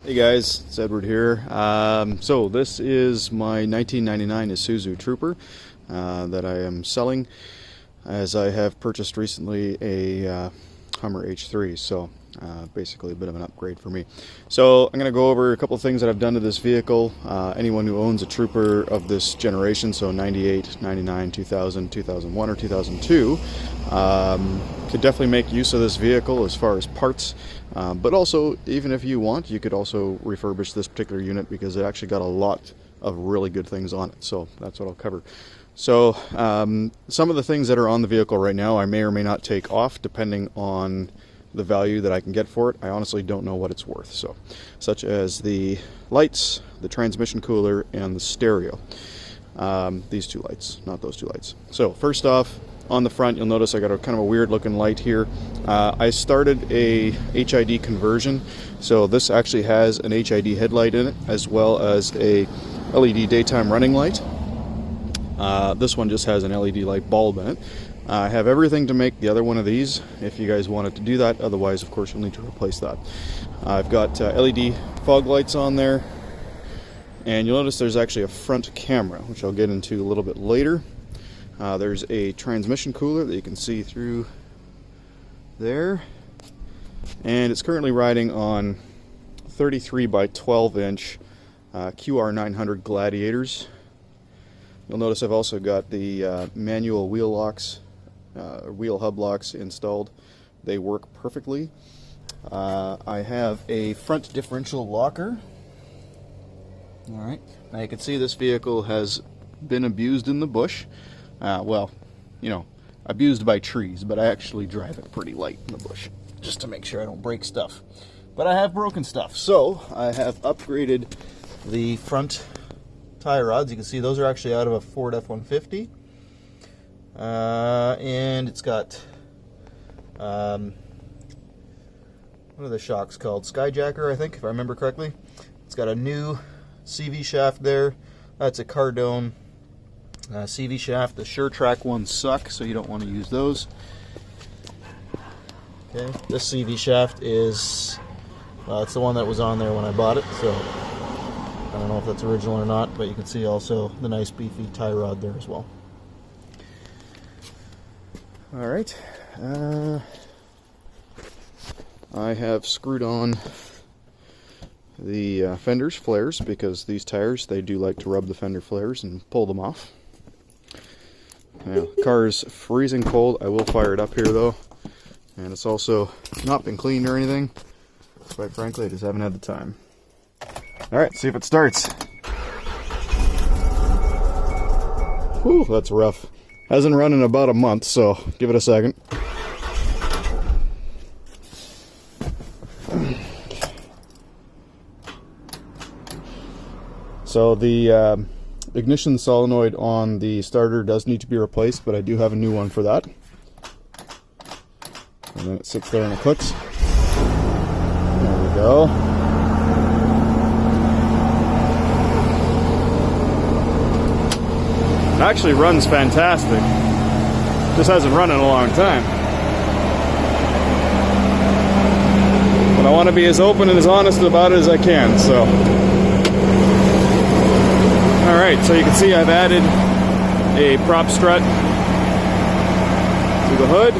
Hey guys, it's Edward here. So this is my 1999 Isuzu Trooper that I am selling, as I have purchased recently a Hummer H3, so basically a bit of an upgrade for me. So I'm going to go over a couple of things that I've done to this vehicle. Anyone who owns a Trooper of this generation, so 98, 99, 2000, 2001, or 2002, could definitely make use of this vehicle as far as parts. But also, even if you want, you could also refurbish this particular unit because it actually got a lot of really good things on it. So that's what I'll cover. So some of the things that are on the vehicle right now I may or may not take off depending on the value that I can get for it. I honestly don't know what it's worth. So, such as the lights, the transmission cooler, and the stereo. These two lights, not those two lights. So first off, on the front, you'll notice I got a kind of a weird looking light here. I started a HID conversion, so this actually has an HID headlight in it as well as a LED daytime running light. This one just has an LED light bulb in it. I have everything to make the other one of these if you guys wanted to do that. Otherwise, of course, you'll need to replace that. I've got LED fog lights on there, and you'll notice there's actually a front camera, which I'll get into a little bit later. There's a transmission cooler that you can see through there, and it's currently riding on 33 by 12 inch QR900 Gladiators. You'll notice I've also got the manual wheel locks, wheel hub locks installed. They work perfectly. I have a front differential locker. Alright, now you can see this vehicle has been abused in the bush. Well, you know, abused by trees, but I actually drive it pretty light in the bush, just to make sure I don't break stuff. But I have broken stuff, so I have upgraded the front tie rods. You can see those are actually out of a Ford F-150. And it's got, what are the shocks called? Skyjacker, I think, if I remember correctly. It's got a new CV shaft there. That's a Cardone CV shaft. The SureTrack ones suck, so you don't want to use those. Okay, this CV shaft is, it's the one that was on there when I bought it, so I don't know if that's original or not, but you can see also the nice beefy tie rod there as well. Alright, I have screwed on the fenders flares, because these tires, they do like to rub the fender flares and pull them off. Now, the car is freezing cold. I will fire it up here though, and it's also not been cleaned or anything. Quite frankly, I just haven't had the time. Alright, see if it starts. Whew, that's rough. Hasn't run in about a month, so give it a second. So the ignition solenoid on the starter does need to be replaced, but I do have a new one for that. And then it sits there and it clicks. There we go. It actually runs fantastic. Just hasn't run in a long time. But I want to be as open and as honest about it as I can, so. Alright, so you can see I've added a prop strut to the hood.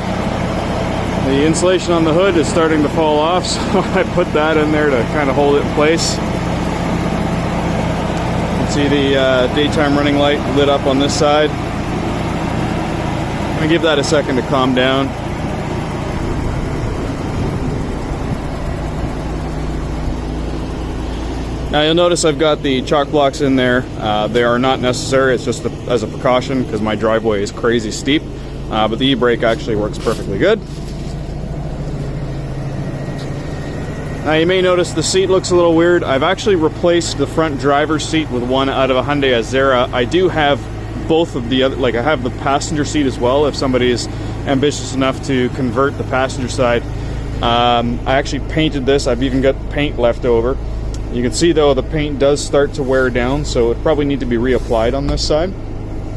The insulation on the hood is starting to fall off, so I put that in there to kind of hold it in place. You can see the daytime running light lit up on this side. I'm going to give that a second to calm down. Now you'll notice I've got the chalk blocks in there. They are not necessary, it's just as a precaution because my driveway is crazy steep. But the e-brake actually works perfectly good. Now you may notice the seat looks a little weird. I've actually replaced the front driver's seat with one out of a Hyundai Azera. I do have both of the other, like I have the passenger seat as well if somebody is ambitious enough to convert the passenger side. I actually painted this. I've even got paint left over. You can see though the paint does start to wear down, so it probably need to be reapplied on this side.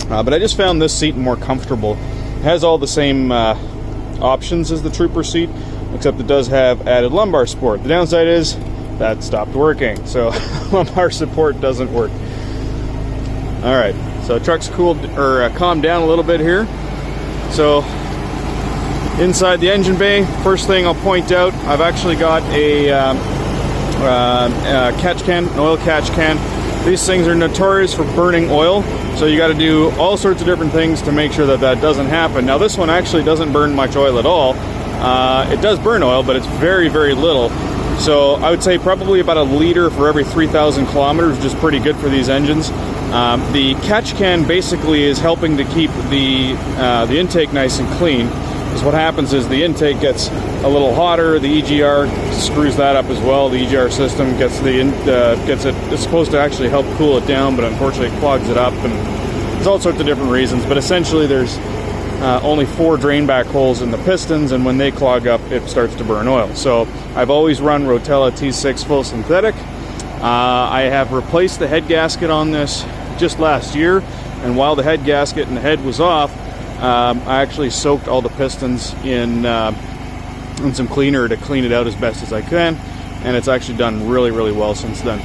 But I just found this seat more comfortable. It has all the same options as the Trooper seat, except it does have added lumbar support. The downside is that stopped working. So lumbar support doesn't work. All right, so truck's calmed down a little bit here. So inside the engine bay, first thing I'll point out, I've actually got a catch can, an oil catch can. These things are notorious for burning oil, so you got to do all sorts of different things to make sure that that doesn't happen. Now this one actually doesn't burn much oil at all. It does burn oil, but it's very, very little. So I would say probably about a liter for every 3,000 kilometers, which is pretty good for these engines. The catch can basically is helping to keep the intake nice and clean. Because what happens is the intake gets a little hotter, the EGR screws that up as well. The EGR system gets it's supposed to actually help cool it down, but unfortunately it clogs it up, and there's all sorts of different reasons. But essentially there's only 4 drain back holes in the pistons, and when they clog up, it starts to burn oil. So I've always run Rotella T6 full synthetic. I have replaced the head gasket on this just last year, and while the head gasket and the head was off, I actually soaked all the pistons in some cleaner to clean it out as best as I can, and it's actually done really, really well since then.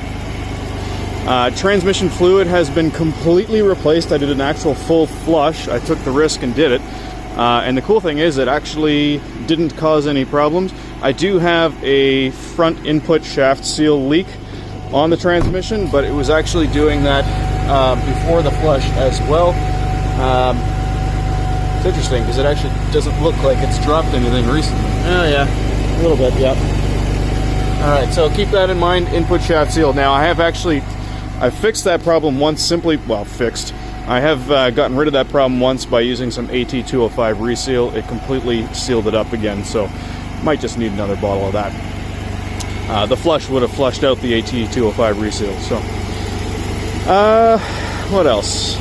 Transmission fluid has been completely replaced. I did an actual full flush. I took the risk and did it. And the cool thing is it actually didn't cause any problems. I do have a front input shaft seal leak on the transmission, but it was actually doing that before the flush as well. It's interesting because it actually doesn't look like it's dropped anything recently. Oh yeah, a little bit, yep. Alright, so keep that in mind, input shaft seal. Now I fixed that problem once I have gotten rid of that problem once by using some AT205 reseal. It completely sealed it up again, so might just need another bottle of that. The flush would have flushed out the AT205 reseal, so. What else?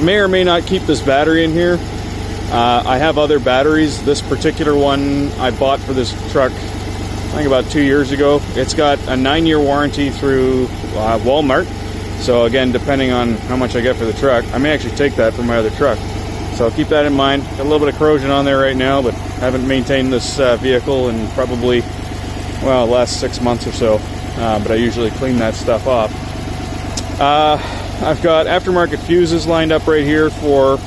May or may not keep this battery in here. I have other batteries. This particular one I bought for this truck, I think about 2 years ago. It's got a 9-year warranty through Walmart. So again, depending on how much I get for the truck, I may actually take that for my other truck. So keep that in mind. Got a little bit of corrosion on there right now, but haven't maintained this vehicle in probably, well, the last 6 months or so. But I usually clean that stuff off. I've got aftermarket fuses lined up right here for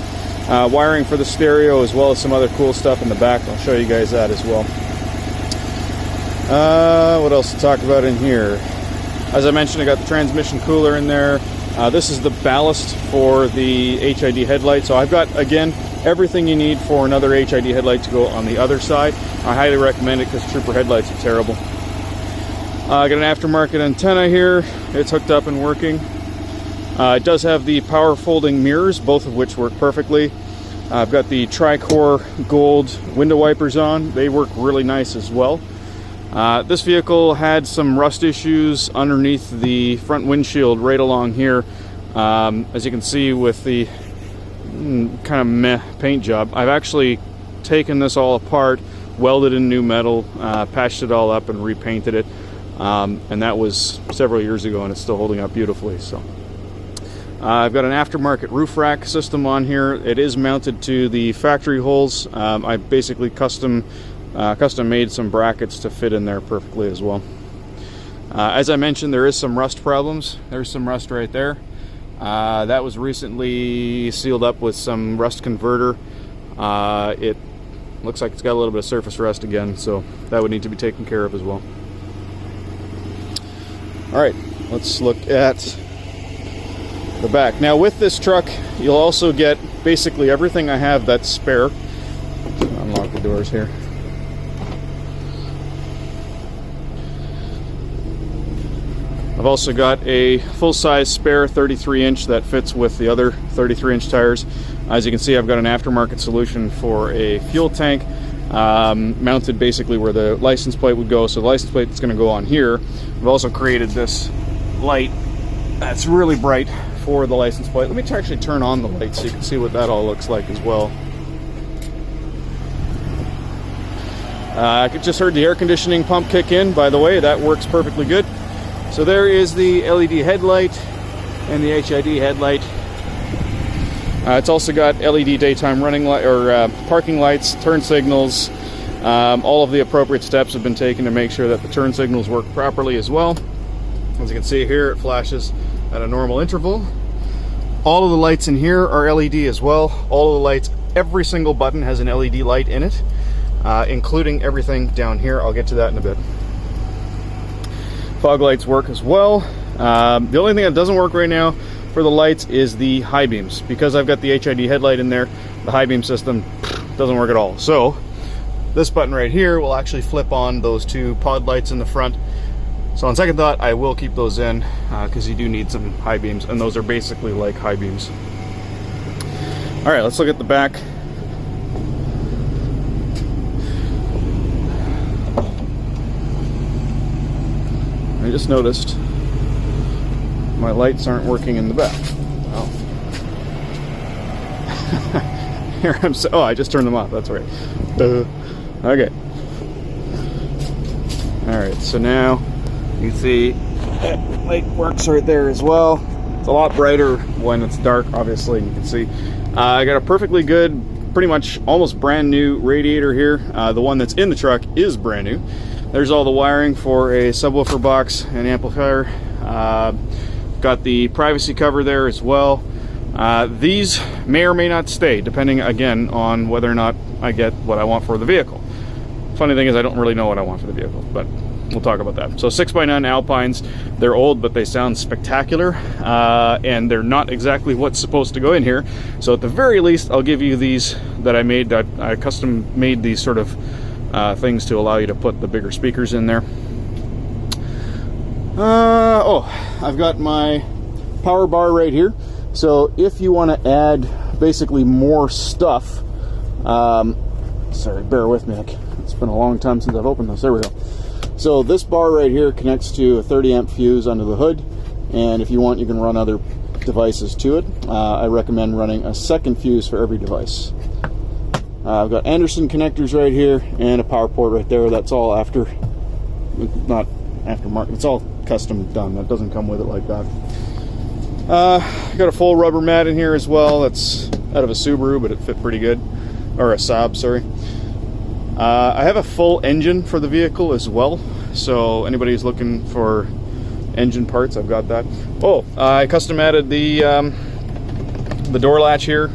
wiring for the stereo, as well as some other cool stuff in the back. I'll show you guys that as well. What else to talk about in here? As I mentioned, I got the transmission cooler in there. This is the ballast for the HID headlight. So I've got, again, everything you need for another HID headlight to go on the other side. I highly recommend it because Trooper headlights are terrible. I got an aftermarket antenna here. It's hooked up and working. It does have the power folding mirrors, both of which work perfectly. I've got the Tri-Core gold window wipers on. They work really nice as well. This vehicle had some rust issues underneath the front windshield right along here. As you can see with the kind of meh paint job, I've actually taken this all apart, welded in new metal, patched it all up and repainted it. And that was several years ago, and it's still holding up beautifully. So I've got an aftermarket roof rack system on here. It is mounted to the factory holes. I basically custom made some brackets to fit in there perfectly as well. As I mentioned, there is some rust problems. There's some rust right there. That was recently sealed up with some rust converter. It looks like it's got a little bit of surface rust again, so that would need to be taken care of as well. Alright, let's look at the back. Now with this truck, you'll also get basically everything I have that's spare. Unlock the doors here. I've also got a full-size spare 33-inch that fits with the other 33-inch tires. As you can see, I've got an aftermarket solution for a fuel tank mounted basically where the license plate would go. So the license plate is going to go on here. I've also created this light that's really bright for the license plate. Let me actually turn on the light so you can see what that all looks like as well. I just heard the air conditioning pump kick in. By the way, that works perfectly good. So there is the LED headlight and the HID headlight. It's also got LED daytime running light or parking lights, turn signals, All of the appropriate steps have been taken to make sure that the turn signals work properly as well. As you can see here, it flashes at a normal interval. All of the lights in here are LED as well. All of the lights, every single button has an LED light in it, including everything down here. I'll get to that in a bit. Fog lights work as well. The only thing that doesn't work right now for the lights is the high beams. Because I've got the HID headlight in there, the high beam system doesn't work at all. So this button right here will actually flip on those two pod lights in the front. So on second thought, I will keep those in because you do need some high beams, and those are basically like high beams. All right, let's look at the back. I just noticed my lights aren't working in the back. Oh. Here I'm oh, I just turned them off, that's right. Okay. All right, so now you can see that light works right there as well. It's a lot brighter when it's dark, obviously, and you can see. I got a perfectly good, pretty much almost brand new radiator here. The one that's in the truck is brand new. There's all the wiring for a subwoofer box and amplifier. Got the privacy cover there as well. These may or may not stay, depending again on whether or not I get what I want for the vehicle. Funny thing is I don't really know what I want for the vehicle, but we'll talk about that. So 6x9 Alpines, they're old, but they sound spectacular, and they're not exactly what's supposed to go in here. So at the very least, I'll give you these that I made. I custom made these sort of things to allow you to put the bigger speakers in there. Oh, I've got my power bar right here. So if you want to add basically more stuff, sorry, bear with me. It's been a long time since I've opened this. There we go. So this bar right here connects to a 30 amp fuse under the hood, and if you want, you can run other devices to it. I recommend running a second fuse for every device. I've got Anderson connectors right here and a power port right there. That's all not aftermarket. It's all custom done. That doesn't come with it like that. Got a full rubber mat in here as well. That's out of a Subaru, but it fit pretty good, or a Saab, sorry. I have a full engine for the vehicle as well, so anybody who's looking for engine parts, I've got that. Oh, I custom added the door latch here.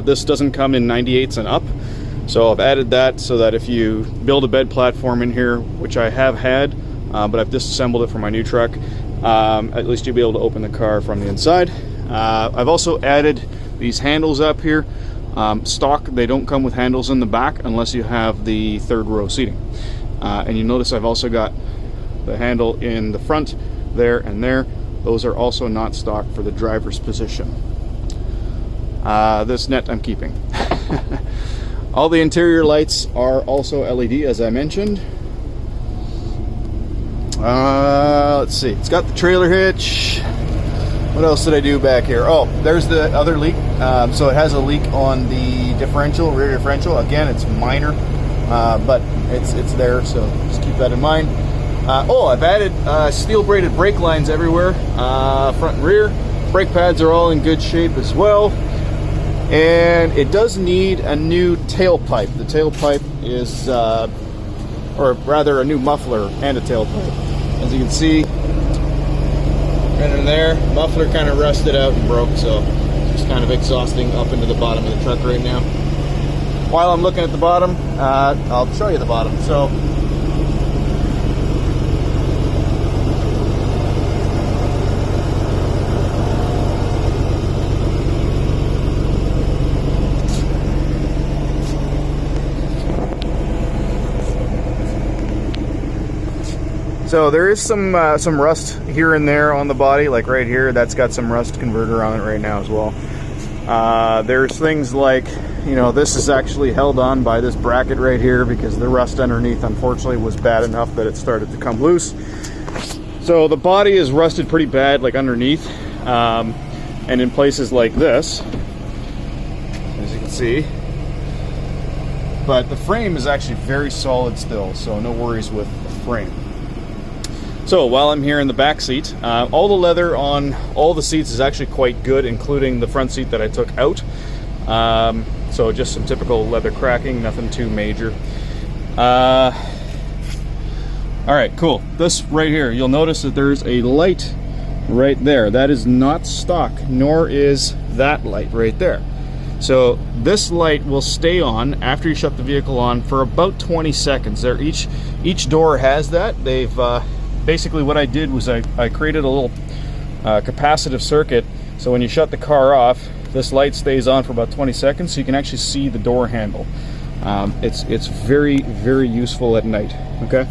This doesn't come in 98s and up, so I've added that so that if you build a bed platform in here, which I have had, but I've disassembled it for my new truck, at least you'll be able to open the car from the inside. I've also added these handles up here. Stock, they don't come with handles in the back unless you have the third row seating. And you notice I've also got the handle in the front there and there. Those are also not stock for the driver's position. This net I'm keeping. All the interior lights are also LED, as I mentioned. Let's see, it's got the trailer hitch. What else did I do back here? Oh, there's the other leak. So it has a leak on the differential, rear differential. Again, it's minor, but it's there, so just keep that in mind. Oh, I've added steel braided brake lines everywhere, front and rear. Brake pads are all in good shape as well. And it does need a new tailpipe. The tailpipe is, or rather a new muffler and a tailpipe. As you can see, right in there, muffler kind of rusted out and broke, so it's kind of exhausting up into the bottom of the truck right now. While I'm looking at the bottom, I'll show you the bottom. So there is some rust here and there on the body, like right here. That's got some rust converter on it right now as well. There's things like, you know, this is actually held on by this bracket right here because the rust underneath, unfortunately, was bad enough that it started to come loose. So the body is rusted pretty bad, like underneath, and in places like this, as you can see. But the frame is actually very solid still, so no worries with the frame. So while I'm here in the back seat, all the leather on all the seats is actually quite good, including the front seat that I took out. So just some typical leather cracking, nothing too major. All right, cool. This right here, you'll notice that there's a light right there. That is not stock, nor is that light right there. So this light will stay on after you shut the vehicle on for about 20 seconds. There, each door has that. They've basically, what I did was I created a little capacitive circuit, so when you shut the car off, this light stays on for about 20 seconds, so you can actually see the door handle. It's very, very useful at night. Okay,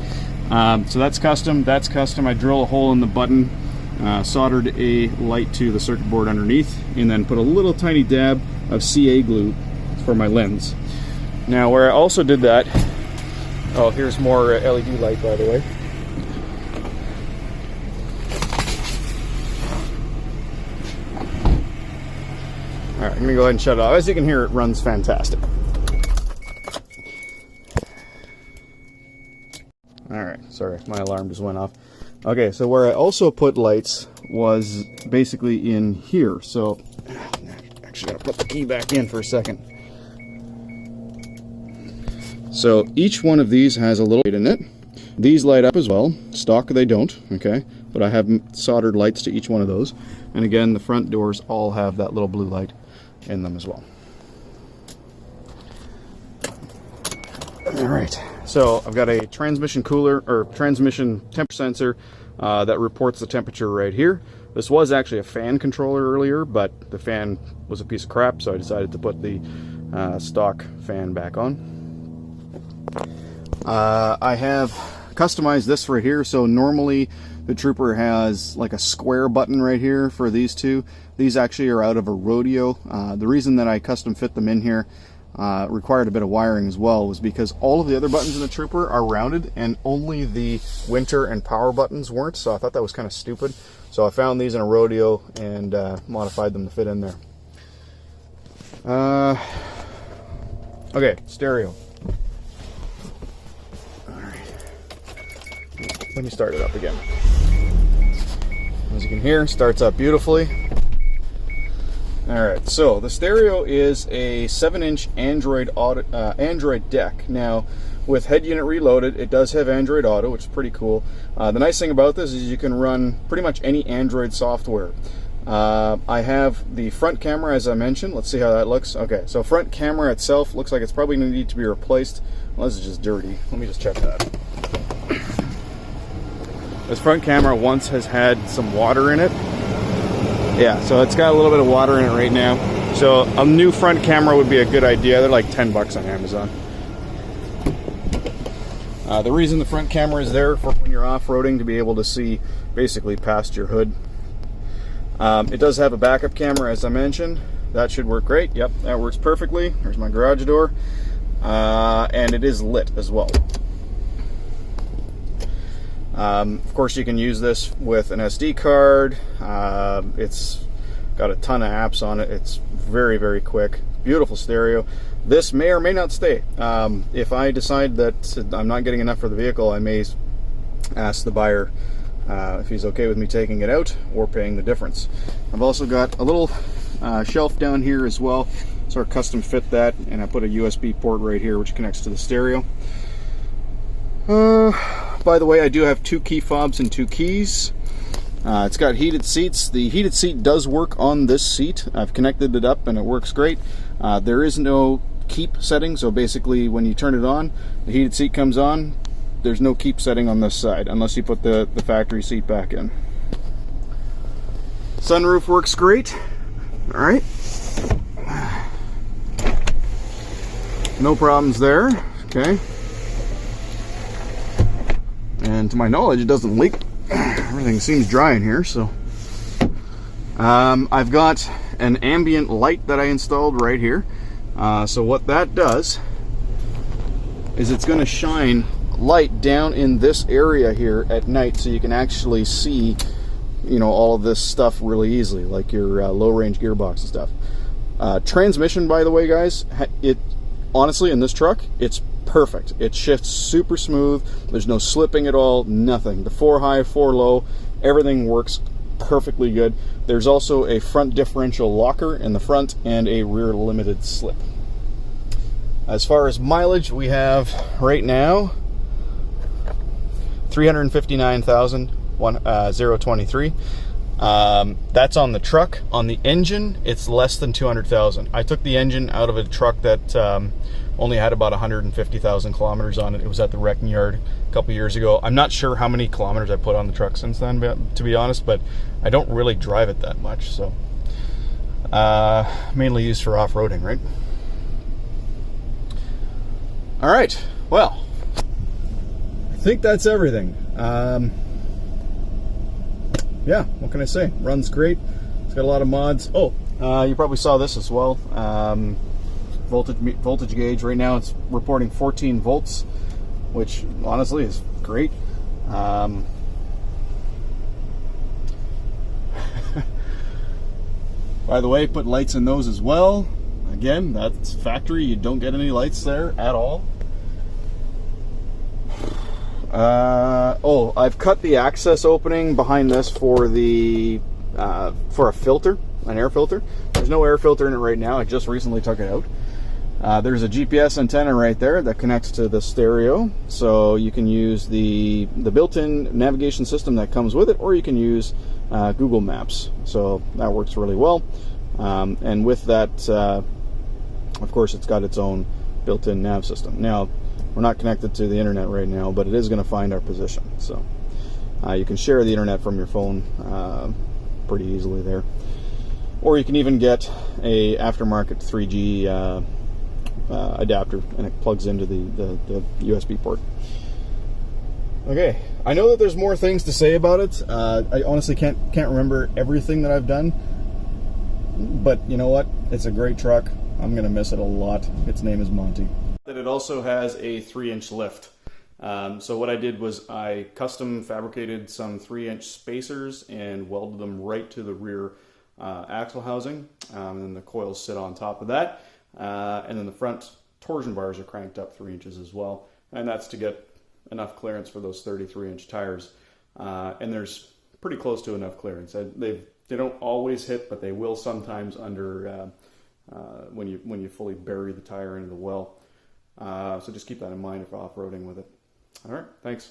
so that's custom. That's custom. I drill a hole in the button, soldered a light to the circuit board underneath, and then put a little tiny dab of CA glue for my lens. Now, where I also did that, oh, here's more LED light, by the way. All right, I'm gonna go ahead and shut it off. As you can hear, it runs fantastic. All right, sorry, my alarm just went off. Okay, so where I also put lights was basically in here. So, actually gotta put the key back in for a second. So each one of these has a little light in it. These light up as well. Stock they don't, okay? But I have soldered lights to each one of those. And again, the front doors all have that little blue light in them as well. All right, so I've got a transmission cooler, or transmission temperature sensor that reports the temperature right here. This was actually a fan controller earlier, but the fan was a piece of crap, so I decided to put the stock fan back on. I have customized this right here. So normally the Trooper has like a square button right here for these two. These actually are out of a rodeo. The reason that I custom fit them in here required a bit of wiring as well was because all of the other buttons in the Trooper are rounded and only the winter and power buttons weren't, so I thought that was kind of stupid. So I found these in a rodeo and modified them to fit in there. Okay, stereo. Let me start it up again. As you can hear, starts up beautifully. Alright, so the stereo is a 7-inch Android deck. Now, with head unit reloaded, it does have Android Auto, which is pretty cool. The nice thing about this is you can run pretty much any Android software. I have the front camera, as I mentioned. Let's see how that looks. Okay, so front camera itself looks like it's probably going to need to be replaced. Well, this is just dirty. Let me just check that. This front camera once has had some water in it. Yeah, so it's got a little bit of water in it right now. So a new front camera would be a good idea. They're like 10 bucks on Amazon. The reason the front camera is there for when you're off-roading to be able to see basically past your hood. It does have a backup camera, as I mentioned. That should work great. Yep, that works perfectly. There's my garage door. And it is lit as well. Of course, you can use this with an SD card. It's got a ton of apps on it. It's very, very quick. Beautiful stereo. This may or may not stay. If I decide that I'm not getting enough for the vehicle, I may ask the buyer if he's okay with me taking it out or paying the difference. I've also got a little shelf down here as well. So I custom fit that, and I put a USB port right here which connects to the stereo. By the way, I do have 2 key fobs and 2 keys. It's got heated seats. The heated seat does work on this seat. I've connected it up and it works great. There is no keep setting, so basically when you turn it on, the heated seat comes on. There's no keep setting on this side unless you put the factory seat back in. Sunroof works great. All right. No problems there. Okay. And to my knowledge, it doesn't leak. Everything seems dry in here, so. I've got an ambient light that I installed right here. So what that does is it's going to shine light down in this area here at night, so you can actually see, you know, all of this stuff really easily, like your low-range gearbox and stuff. Transmission, by the way, guys, it honestly in this truck, it's perfect. It shifts super smooth. There's no slipping at all, nothing. The 4 high, 4 low, everything works perfectly good. There's also a front differential locker in the front and a rear limited slip. As far as mileage, we have right now 359,023. That's on the truck. On the engine, it's less than 200,000. I took the engine out of a truck that only had about 150,000 kilometers on it. It was at the wrecking yard a couple years ago. I'm not sure how many kilometers I put on the truck since then, to be honest, but I don't really drive it that much. So mainly used for off-roading, right? All right, well, I think that's everything. Yeah, what can I say? Runs great. It's got a lot of mods. Oh, you probably saw this as well. Voltage gauge. Right now it's reporting 14 volts, which honestly is great. By the way, put lights in those as well. Again, that's factory. You don't get any lights there at all. Oh, I've cut the access opening behind this for the for a filter, an air filter. There's no air filter in it right now. I just recently took it out. There's a GPS antenna right there that connects to the stereo, so you can use the built-in navigation system that comes with it, or you can use Google Maps. So that works really well. And with that, of course, it's got its own built-in nav system. Now, we're not connected to the internet right now, but it is going to find our position. So you can share the internet from your phone pretty easily there. Or you can even get a aftermarket 3G adapter, and it plugs into the USB port. Okay, I know that there's more things to say about it. I honestly can't remember everything that I've done, but you know what? It's a great truck. I'm going to miss it a lot. Its name is Monty. That it also has a 3-inch lift. So what I did was I custom fabricated some 3-inch spacers and welded them right to the rear axle housing. And then the coils sit on top of that. And then the front torsion bars are cranked up 3 inches as well. And that's to get enough clearance for those 33-inch tires. And there's pretty close to enough clearance. They don't always hit, but they will sometimes under when you fully bury the tire into the well. So just keep that in mind if off-roading with it. All right, thanks.